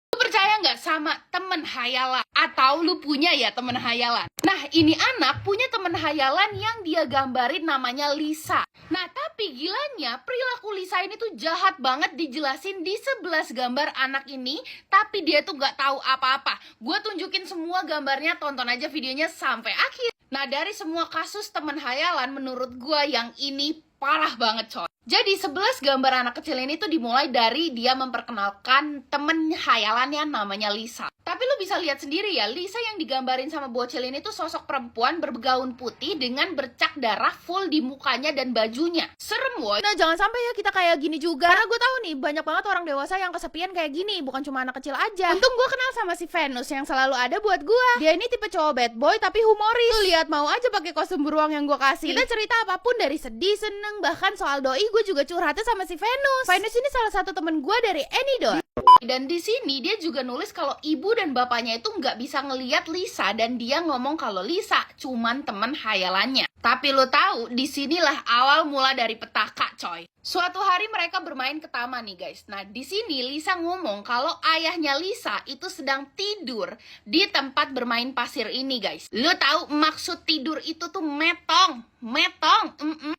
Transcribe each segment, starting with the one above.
Lu percaya nggak sama temen hayalan? Atau lu punya ya temen hayalan? Nah, ini anak punya temen hayalan yang dia gambarin namanya Lisa. Nah, tapi gilanya perilaku Lisa ini tuh jahat banget dijelasin di 11 gambar anak ini, tapi dia tuh nggak tahu apa-apa. Gue tunjukin semua gambarnya, tonton aja videonya sampai akhir. Nah, dari semua kasus temen hayalan, menurut gue yang ini parah banget coy. Jadi 11 gambar anak kecil ini tuh dimulai dari dia memperkenalkan temen hayalannya namanya Lisa. Tapi lu bisa lihat sendiri ya, Lisa yang digambarin sama bocil ini tuh sosok perempuan bergaun putih dengan bercak darah full di mukanya dan bajunya. Serem woy. Nah, jangan sampai ya kita kayak gini juga. Karena gue tahu nih, banyak banget orang dewasa yang kesepian kayak gini, bukan cuma anak kecil aja. Untung gue kenal sama si Venus yang selalu ada buat gue. Dia ini tipe cowok bad boy tapi humoris. Lu lihat, mau aja pakai kostum beruang yang gue kasih. Kita cerita apapun dari sedih, seneng, bahkan soal doi, gue juga curhatnya sama si Venus. Venus ini salah satu temen gue dari Anidor. Dan di sini dia juga nulis kalau ibu dan bapaknya itu nggak bisa ngelihat Lisa, dan dia ngomong kalau Lisa cuman temen hayalannya. Tapi lo tahu, disinilah awal mula dari petaka, coy. Suatu hari mereka bermain ke taman nih guys. Nah, di sini Lisa ngomong kalau ayahnya Lisa itu sedang tidur di tempat bermain pasir ini guys. Lo tahu maksud tidur itu tuh metong.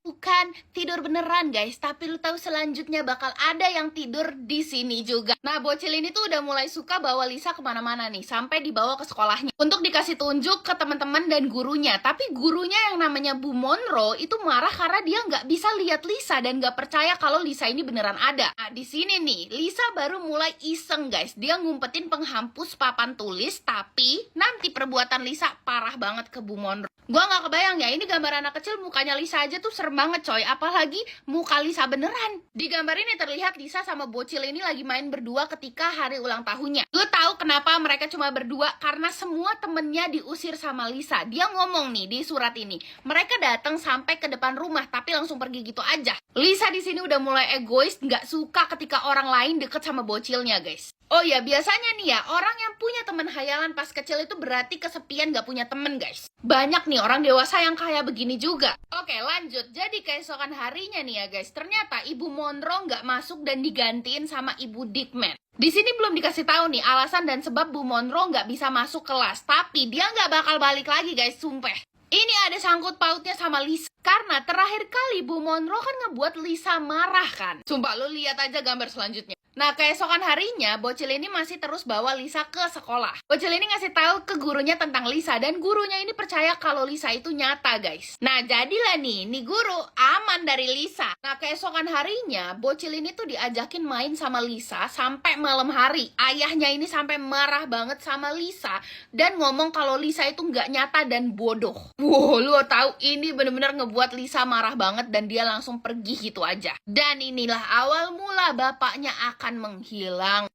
Bukan tidur beneran guys, tapi lu tahu selanjutnya bakal ada yang tidur di sini juga. Nah, bocil ini tuh udah mulai suka bawa Lisa kemana-mana nih, sampai dibawa ke sekolahnya untuk dikasih tunjuk ke teman-teman dan gurunya. Tapi gurunya yang namanya Bu Monroe itu marah karena dia nggak bisa lihat Lisa dan nggak percaya kalau Lisa ini beneran ada. Nah, di sini nih Lisa baru mulai iseng guys, dia ngumpetin penghapus papan tulis, tapi nanti perbuatan Lisa parah banget ke Bu Monroe. Gua nggak kebayang ya, ini gambar anak kecil mukanya Lisa aja tuh serem banget coy, apalagi muka Lisa beneran. Di gambar ini terlihat Lisa sama bocil ini lagi main berdua ketika hari ulang tahunnya. Lu tahu kenapa mereka cuma berdua? Karena semua temennya diusir sama Lisa. Dia ngomong nih di surat ini, mereka datang sampai ke depan rumah tapi langsung pergi gitu aja. Lisa di sini udah mulai egois, nggak suka ketika orang lain deket sama bocilnya guys. Oh ya, biasanya nih ya, orang yang punya teman hayalan pas kecil itu berarti kesepian, gak punya temen guys. Banyak nih orang dewasa yang kayak begini juga. Oke, lanjut. Jadi keesokan harinya nih ya guys, ternyata Ibu Monroe gak masuk dan digantiin sama Ibu Dickman. Di sini belum dikasih tahu nih alasan dan sebab Bu Monroe nggak bisa masuk kelas, tapi dia nggak bakal balik lagi guys, sumpah. Ini ada sangkut pautnya sama Lisa. Karena terakhir kali Bu Monroe kan ngebuat Lisa marah kan. Sumpah, lu lihat aja gambar selanjutnya. Nah, keesokan harinya, bocil ini masih terus bawa Lisa ke sekolah. Bocil ini ngasih tahu ke gurunya tentang Lisa, dan gurunya ini percaya kalau Lisa itu nyata, guys. Nah, jadilah nih guru aman dari Lisa. Nah, keesokan harinya, bocil ini tuh diajakin main sama Lisa sampai malam hari. Ayahnya ini sampai marah banget sama Lisa, dan ngomong kalau Lisa itu nggak nyata dan bodoh. Wow, lu tahu ini bener-bener ngebuat Lisa marah banget, dan dia langsung pergi gitu aja. Dan inilah awal mula bapaknya akan menghilang.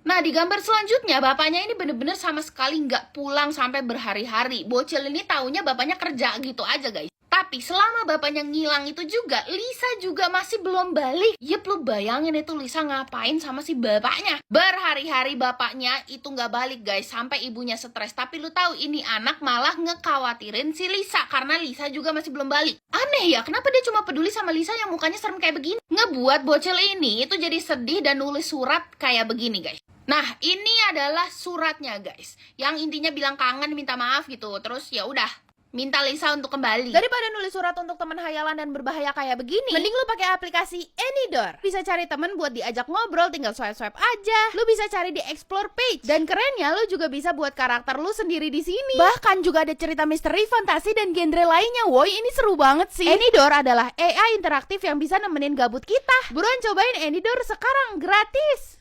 Nah, di gambar selanjutnya bapaknya ini bener-bener sama sekali nggak pulang sampai berhari-hari. Bocil ini taunya bapaknya kerja gitu aja guys. Tapi selama bapaknya ngilang itu juga, Lisa juga masih belum balik. Yep, lu bayangin itu Lisa ngapain sama si bapaknya. Berhari-hari bapaknya itu nggak balik guys, sampai ibunya stres. Tapi lu tahu ini anak malah ngekhawatirin si Lisa karena Lisa juga masih belum balik. Aneh ya, kenapa dia cuma peduli sama Lisa yang mukanya serem kayak begini? Ngebuat bocil ini itu jadi sedih dan nulis surat kayak begini guys. Nah, ini adalah suratnya guys, yang intinya bilang kangen, minta maaf gitu. Terus ya udah, minta Lisa untuk kembali. Daripada nulis surat untuk teman hayalan dan berbahaya kayak begini, mending lu pakai aplikasi Anidor. Bisa cari temen buat diajak ngobrol, tinggal swipe aja. Lu bisa cari di explore page. Dan kerennya, lu juga bisa buat karakter lu sendiri di sini. Bahkan juga ada cerita misteri, fantasi, dan genre lainnya. Woi, ini seru banget sih. Anidor adalah AI interaktif yang bisa nemenin gabut kita. Buruan cobain Anidor sekarang, gratis.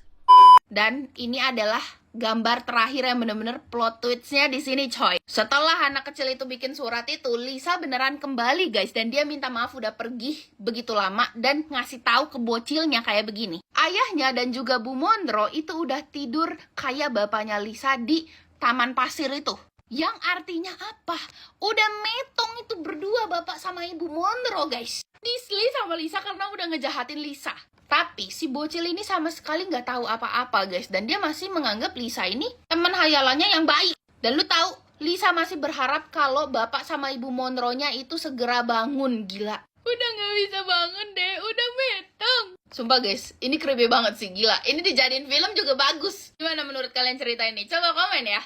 Dan ini adalah gambar terakhir yang bener-bener plot twistnya di sini coy. Setelah anak kecil itu bikin surat itu, Lisa beneran kembali guys, dan dia minta maaf udah pergi begitu lama dan ngasih tahu ke bocilnya kayak begini. Ayahnya dan juga Bu Monroe itu udah tidur kayak bapaknya Lisa di taman pasir itu. Yang artinya apa? Udah metong itu berdua bapak sama Ibu Monroe guys. Disli sama Lisa karena udah ngejahatin Lisa. Tapi si bocil ini sama sekali nggak tahu apa-apa guys, dan dia masih menganggap Lisa ini teman hayalannya yang baik. Dan lu tahu, Lisa masih berharap kalau bapak sama Ibu Monroe-nya itu segera bangun. Gila. Udah gak bisa bangun deh, udah metong. Sumpah guys, ini creepy banget sih, gila. Ini dijadiin film juga bagus. Gimana menurut kalian cerita ini? Coba komen ya.